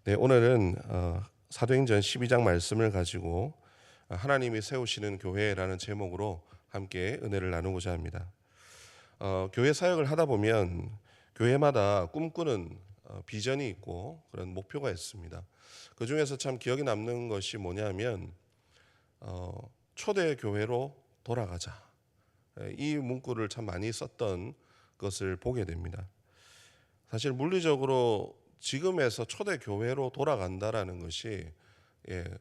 네, 오늘은 사도행전 12장 말씀을 가지고 하나님이 세우시는 교회라는 제목으로 함께 은혜를 나누고자 합니다. 교회 사역을 하다 보면 교회마다 꿈꾸는 비전이 있고 그런 목표가 있습니다. 그 중에서 참 기억에 남는 것이 뭐냐면 초대 교회로 돌아가자. 이 문구를 참 많이 썼던 것을 보게 됩니다. 사실 물리적으로 지금에서 초대 교회로 돌아간다라는 것이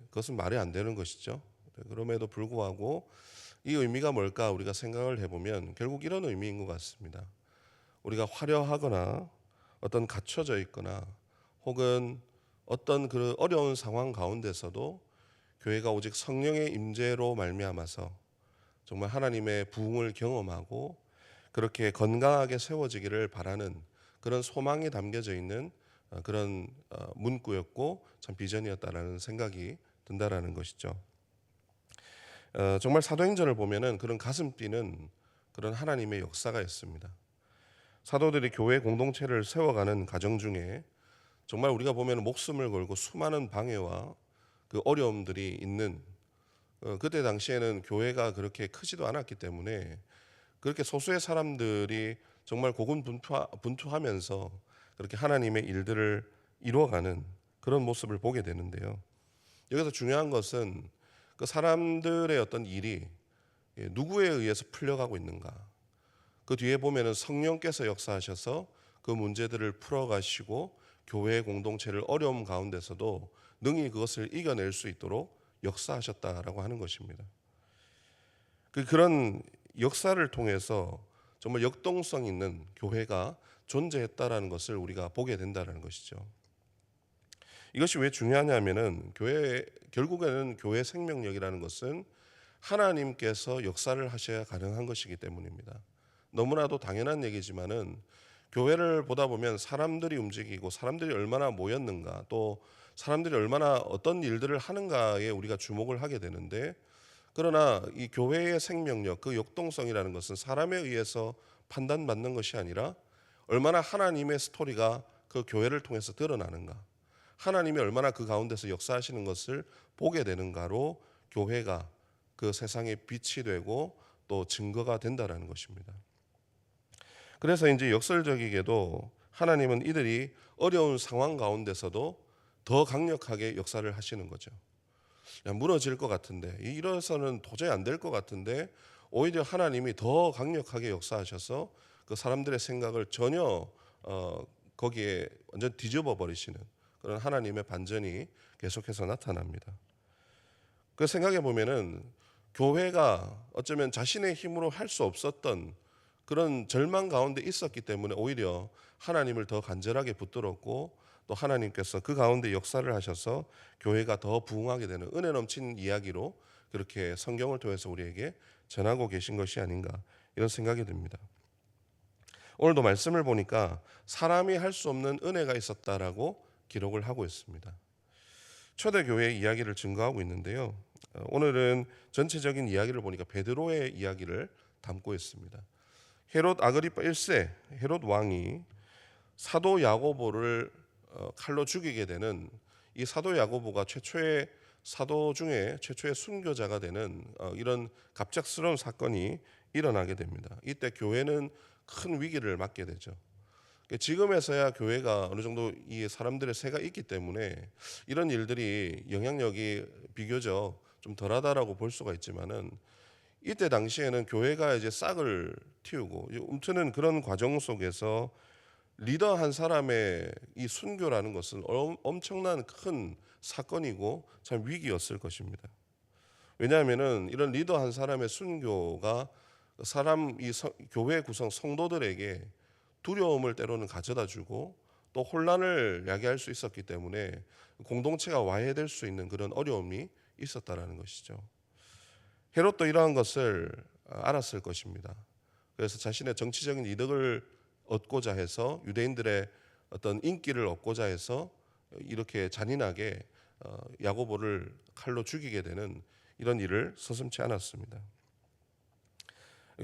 그것은 말이 안 되는 것이죠. 그럼에도 불구하고 이 의미가 뭘까 우리가 생각을 해보면 결국 이런 의미인 것 같습니다. 우리가 화려하거나 어떤 갖춰져 있거나 혹은 어떤 그 어려운 상황 가운데서도 교회가 오직 성령의 임재로 말미암아서 정말 하나님의 부흥을 경험하고 그렇게 건강하게 세워지기를 바라는 그런 소망이 담겨져 있는 그런 문구였고 참 비전이었다라는 생각이 든다라는 것이죠. 정말 사도행전을 보면은 그런 가슴 뛰는 그런 하나님의 역사가 있습니다. 사도들이 교회 공동체를 세워가는 과정 중에 정말 우리가 보면 목숨을 걸고 수많은 방해와 그 어려움들이 있는 그때 당시에는 교회가 그렇게 크지도 않았기 때문에 그렇게 소수의 사람들이 정말 고군분투하면서 그렇게 하나님의 일들을 이루어가는 그런 모습을 보게 되는데요. 여기서 중요한 것은 그 사람들의 어떤 일이 누구에 의해서 풀려가고 있는가. 그 뒤에 보면은 성령께서 역사하셔서 그 문제들을 풀어가시고 교회 공동체를 어려움 가운데서도 능히 그것을 이겨낼 수 있도록 역사하셨다라고 하는 것입니다. 그런 역사를 통해서 정말 역동성 있는 교회가 존재했다라는 것을 우리가 보게 된다는 것이죠. 이것이 왜 중요하냐면은 결국에는 교회 생명력이라는 것은 하나님께서 역사를 하셔야 가능한 것이기 때문입니다. 너무나도 당연한 얘기지만은 교회를 보다 보면 사람들이 움직이고 사람들이 얼마나 모였는가 또 사람들이 얼마나 어떤 일들을 하는가에 우리가 주목을 하게 되는데 그러나 이 교회의 생명력, 그 역동성이라는 것은 사람에 의해서 판단받는 것이 아니라 얼마나 하나님의 스토리가 그 교회를 통해서 드러나는가, 하나님이 얼마나 그 가운데서 역사하시는 것을 보게 되는가로 교회가 그 세상에 빛이 되고 또 증거가 된다라는 것입니다. 그래서 이제 역설적이게도 하나님은 이들이 어려운 상황 가운데서도 더 강력하게 역사를 하시는 거죠. 무너질 것 같은데 이래서는 도저히 안 될 것 같은데 오히려 하나님이 더 강력하게 역사하셔서 그 사람들의 생각을 전혀 거기에 완전 뒤집어 버리시는 그런 하나님의 반전이 계속해서 나타납니다. 그 생각해 보면은 교회가 어쩌면 자신의 힘으로 할 수 없었던 그런 절망 가운데 있었기 때문에 오히려 하나님을 더 간절하게 붙들었고 또 하나님께서 그 가운데 역사를 하셔서 교회가 더 부흥하게 되는 은혜 넘친 이야기로 그렇게 성경을 통해서 우리에게 전하고 계신 것이 아닌가 이런 생각이 듭니다. 오늘도 말씀을 보니까 사람이 할 수 없는 은혜가 있었다라고 기록을 하고 있습니다. 초대교회의 이야기를 증거하고 있는데요. 오늘은 전체적인 이야기를 보니까 베드로의 이야기를 담고 있습니다. 헤롯 아그리파 1세 헤롯 왕이 사도 야고보를 칼로 죽이게 되는 이 사도 야고보가 최초의 사도 중에 최초의 순교자가 되는 이런 갑작스러운 사건이 일어나게 됩니다. 이때 교회는 큰 위기를 맞게 되죠. 지금에서야 교회가 어느 정도 이 사람들의 세가 있기 때문에 이런 일들이 영향력이 비교적 좀 덜하다라고 볼 수가 있지만은 이때 당시에는 교회가 이제 싹을 틔우고 움트는 그런 과정 속에서 리더 한 사람의 이 순교라는 것은 엄청난 큰 사건이고 참 위기였을 것입니다. 왜냐하면은 이런 리더 한 사람의 순교가 교회 구성 성도들에게 두려움을 때로는 가져다 주고 또 혼란을 야기할 수 있었기 때문에 공동체가 와해될 수 있는 그런 어려움이 있었다라는 것이죠. 헤롯도 이러한 것을 알았을 것입니다. 그래서 자신의 정치적인 이득을 얻고자 해서 유대인들의 어떤 인기를 얻고자 해서 이렇게 잔인하게 야고보를 칼로 죽이게 되는 이런 일을 서슴지 않았습니다.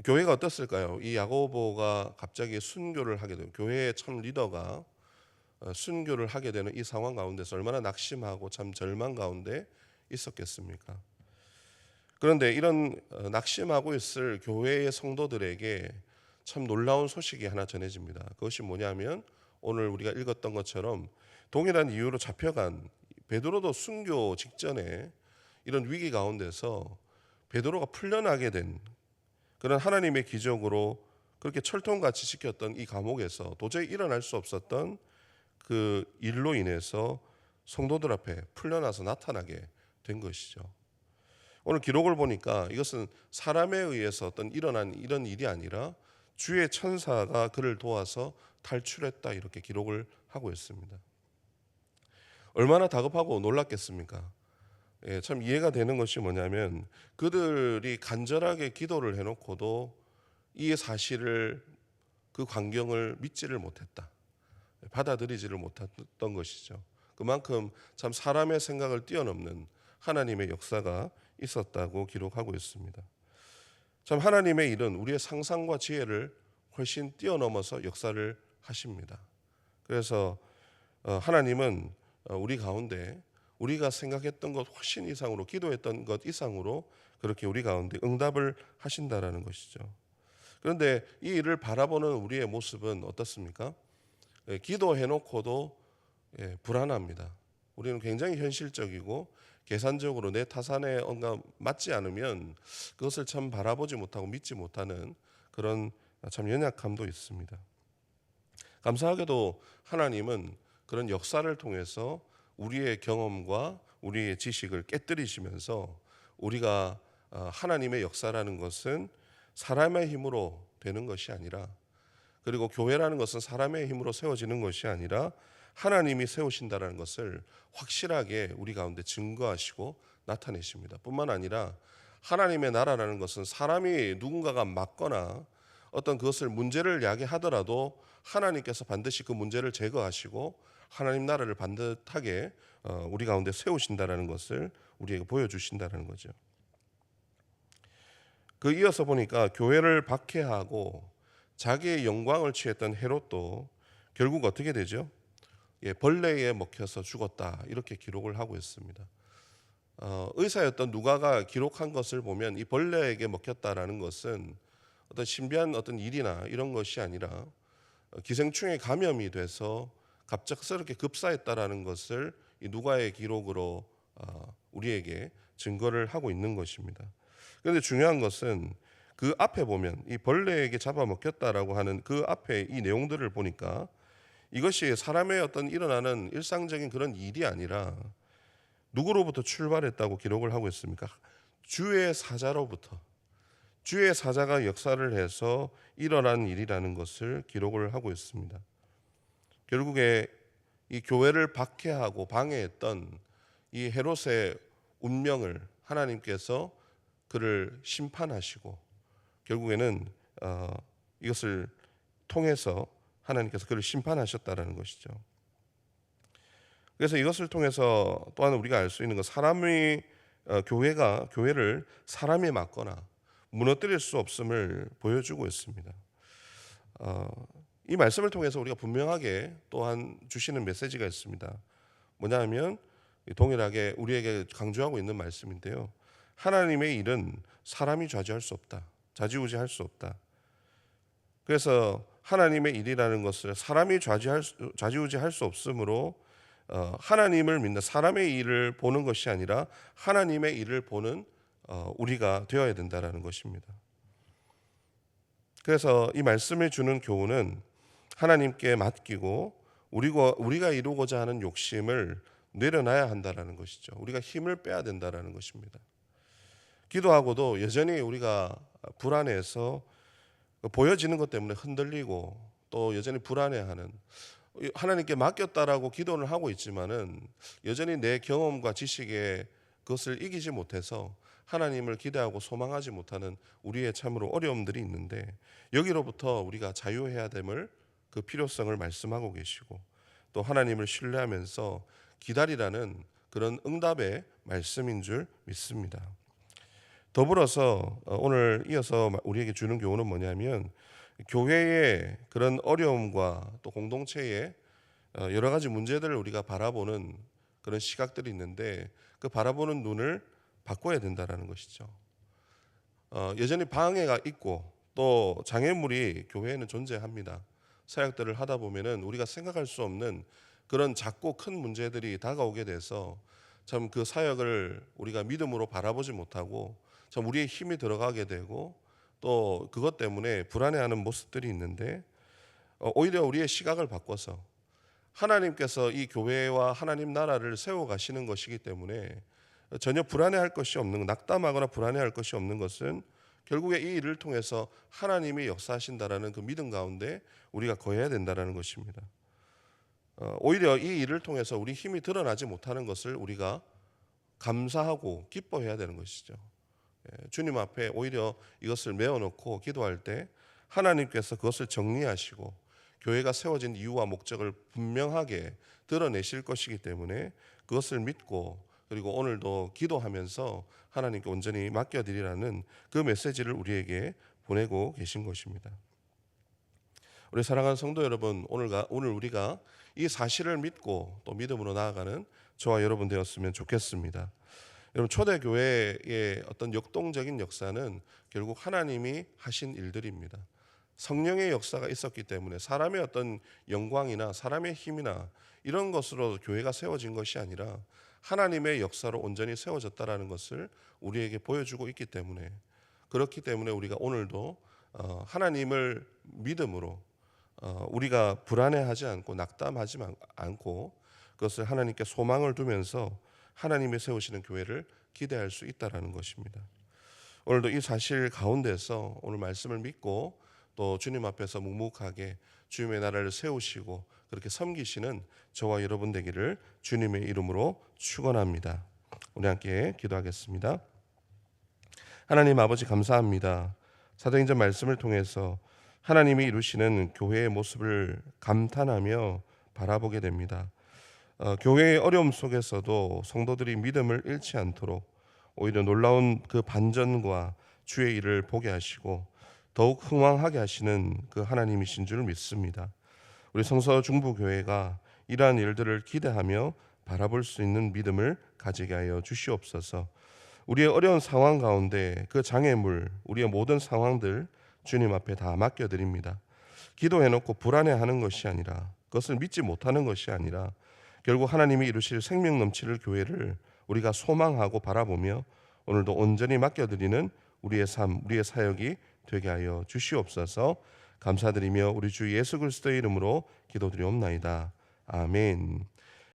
교회가 어떻을까요? 이 야고보가 갑자기 순교를 하게 되고 교회의 참 리더가 순교를 하게 되는 이 상황 가운데서 얼마나 낙심하고 참 절망 가운데 있었겠습니까? 그런데 이런 낙심하고 있을 교회의 성도들에게 참 놀라운 소식이 하나 전해집니다. 그것이 뭐냐면 오늘 우리가 읽었던 것처럼 동일한 이유로 잡혀간 베드로도 순교 직전에 이런 위기 가운데서 베드로가 풀려나게 된 그런 하나님의 기적으로 그렇게 철통같이 지켰던 이 감옥에서 도저히 일어날 수 없었던 그 일로 인해서 성도들 앞에 풀려나서 나타나게 된 것이죠. 오늘 기록을 보니까 이것은 사람에 의해서 어떤 일어난 이런 일이 아니라 주의 천사가 그를 도와서 탈출했다 이렇게 기록을 하고 있습니다. 얼마나 다급하고 놀랐겠습니까? 참 이해가 되는 것이 뭐냐면 그들이 간절하게 기도를 해놓고도 이 사실을 그 광경을 믿지를 못했다. 받아들이지를 못했던 것이죠. 그만큼 참 사람의 생각을 뛰어넘는 하나님의 역사가 있었다고 기록하고 있습니다. 참 하나님의 일은 우리의 상상과 지혜를 훨씬 뛰어넘어서 역사를 하십니다. 그래서 하나님은 우리 가운데 우리가 생각했던 것 훨씬 이상으로 기도했던 것 이상으로 그렇게 우리 가운데 응답을 하신다라는 것이죠. 그런데 이 일을 바라보는 우리의 모습은 어떻습니까? 기도해놓고도 불안합니다. 우리는 굉장히 현실적이고 계산적으로 내 타산에 뭔가 맞지 않으면 그것을 참 바라보지 못하고 믿지 못하는 그런 참 연약함도 있습니다. 감사하게도 하나님은 그런 역사를 통해서 우리의 경험과 우리의 지식을 깨뜨리시면서 우리가 하나님의 역사라는 것은 사람의 힘으로 되는 것이 아니라 그리고 교회라는 것은 사람의 힘으로 세워지는 것이 아니라 하나님이 세우신다는 것을 확실하게 우리 가운데 증거하시고 나타내십니다. 뿐만 아니라 하나님의 나라라는 것은 사람이 누군가가 막거나 어떤 그것을 문제를 야기하더라도 하나님께서 반드시 그 문제를 제거하시고 하나님 나라를 반듯하게 우리 가운데 세우신다라는 것을 우리에게 보여주신다는 거죠. 그 이어서 보니까 교회를 박해하고 자기의 영광을 취했던 헤롯도 결국 어떻게 되죠? 벌레에 먹혀서 죽었다 이렇게 기록을 하고 있습니다. 의사였던 누가가 기록한 것을 보면 이 벌레에게 먹혔다라는 것은 어떤 신비한 어떤 일이나 이런 것이 아니라 기생충에 감염이 돼서 갑작스럽게 급사했다라는 것을 이 누가의 기록으로 우리에게 증거를 하고 있는 것입니다. 그런데 중요한 것은 그 앞에 보면 이 벌레에게 잡아먹혔다라고 하는 그 앞에 이 내용들을 보니까 이것이 사람의 어떤 일어나는 일상적인 그런 일이 아니라 누구로부터 출발했다고 기록을 하고 있습니까? 주의 사자로부터, 주의 사자가 역사를 해서 일어난 일이라는 것을 기록을 하고 있습니다. 결국에 이 교회를 박해하고 방해했던 이 헤롯의 운명을 하나님께서 그를 심판하시고 결국에는 이것을 통해서 하나님께서 그를 심판하셨다라는 것이죠. 그래서 이것을 통해서 또한 우리가 알 수 있는 것, 사람이 교회를 사람이 막거나 무너뜨릴 수 없음을 보여주고 있습니다. 이 말씀을 통해서 우리가 분명하게 또한 주시는 메시지가 있습니다. 뭐냐면 동일하게 우리에게 강조하고 있는 말씀인데요. 하나님의 일은 사람이 좌지할 수 없다. 좌지우지할 수 없다. 그래서 하나님의 일이라는 것을 사람이 좌지우지할 수 없으므로 하나님을 믿는 사람의 일을 보는 것이 아니라 하나님의 일을 보는 우리가 되어야 된다라는 것입니다. 그래서 이 말씀을 주는 교훈은 하나님께 맡기고 우리가 이루고자 하는 욕심을 내려놔야 한다라는 것이죠. 우리가 힘을 빼야 된다라는 것입니다. 기도하고도 여전히 우리가 불안해서 보여지는 것 때문에 흔들리고 또 여전히 불안해하는, 하나님께 맡겼다라고 기도를 하고 있지만은 여전히 내 경험과 지식에 그것을 이기지 못해서 하나님을 기대하고 소망하지 못하는 우리의 참으로 어려움들이 있는데 여기로부터 우리가 자유해야 됨을 그 필요성을 말씀하고 계시고 또 하나님을 신뢰하면서 기다리라는 그런 응답의 말씀인 줄 믿습니다. 더불어서 오늘 이어서 우리에게 주는 교훈은 뭐냐면 교회의 그런 어려움과 또 공동체의 여러 가지 문제들을 우리가 바라보는 그런 시각들이 있는데 그 바라보는 눈을 바꿔야 된다라는 것이죠. 여전히 방해가 있고 또 장애물이 교회에는 존재합니다. 사역들을 하다 보면은 우리가 생각할 수 없는 그런 작고 큰 문제들이 다가오게 돼서 참 그 사역을 우리가 믿음으로 바라보지 못하고 참 우리의 힘이 들어가게 되고 또 그것 때문에 불안해하는 모습들이 있는데 오히려 우리의 시각을 바꿔서 하나님께서 이 교회와 하나님 나라를 세워 가시는 것이기 때문에 전혀 불안해할 것이 없는, 낙담하거나 불안해할 것이 없는 것은 결국에 이 일을 통해서 하나님이 역사하신다라는 그 믿음 가운데 우리가 거해야 된다라는 것입니다. 오히려 이 일을 통해서 우리 힘이 드러나지 못하는 것을 우리가 감사하고 기뻐해야 되는 것이죠. 주님 앞에 오히려 이것을 메어놓고 기도할 때 하나님께서 그것을 정리하시고 교회가 세워진 이유와 목적을 분명하게 드러내실 것이기 때문에 그것을 믿고 그리고 오늘도 기도하면서 하나님께 온전히 맡겨드리라는 그 메시지를 우리에게 보내고 계신 것입니다. 우리 사랑하는 성도 여러분, 오늘 우리가 이 사실을 믿고 또 믿음으로 나아가는 저와 여러분 되었으면 좋겠습니다. 여러분, 초대교회의 어떤 역동적인 역사는 결국 하나님이 하신 일들입니다. 성령의 역사가 있었기 때문에 사람의 어떤 영광이나 사람의 힘이나 이런 것으로 교회가 세워진 것이 아니라 하나님의 역사로 온전히 세워졌다라는 것을 우리에게 보여주고 있기 때문에 그렇기 때문에 우리가 오늘도 하나님을 믿음으로 우리가 불안해하지 않고 낙담하지 않고 그것을 하나님께 소망을 두면서 하나님이 세우시는 교회를 기대할 수 있다라는 것입니다. 오늘도 이 사실 가운데서 오늘 말씀을 믿고 또 주님 앞에서 묵묵하게 주님의 나라를 세우시고 그렇게 섬기시는 저와 여러분 되기를 주님의 이름으로 축원합니다. 우리 함께 기도하겠습니다. 하나님 아버지 감사합니다. 사도행전 말씀을 통해서 하나님이 이루시는 교회의 모습을 감탄하며 바라보게 됩니다. 교회의 어려움 속에서도 성도들이 믿음을 잃지 않도록 오히려 놀라운 그 반전과 주의 일을 보게 하시고 더욱 흥왕하게 하시는 그 하나님이신 줄 믿습니다. 우리 성서 중부교회가 이러한 일들을 기대하며 바라볼 수 있는 믿음을 가지게 하여 주시옵소서. 우리의 어려운 상황 가운데 그 장애물, 우리의 모든 상황들 주님 앞에 다 맡겨드립니다. 기도해놓고 불안해하는 것이 아니라 그것을 믿지 못하는 것이 아니라 결국 하나님이 이루실 생명 넘치는 교회를 우리가 소망하고 바라보며 오늘도 온전히 맡겨드리는 우리의 삶, 우리의 사역이 되게 하여 주시옵소서. 감사드리며 우리 주 예수 그리스도의 이름으로 기도드리옵나이다. 아멘.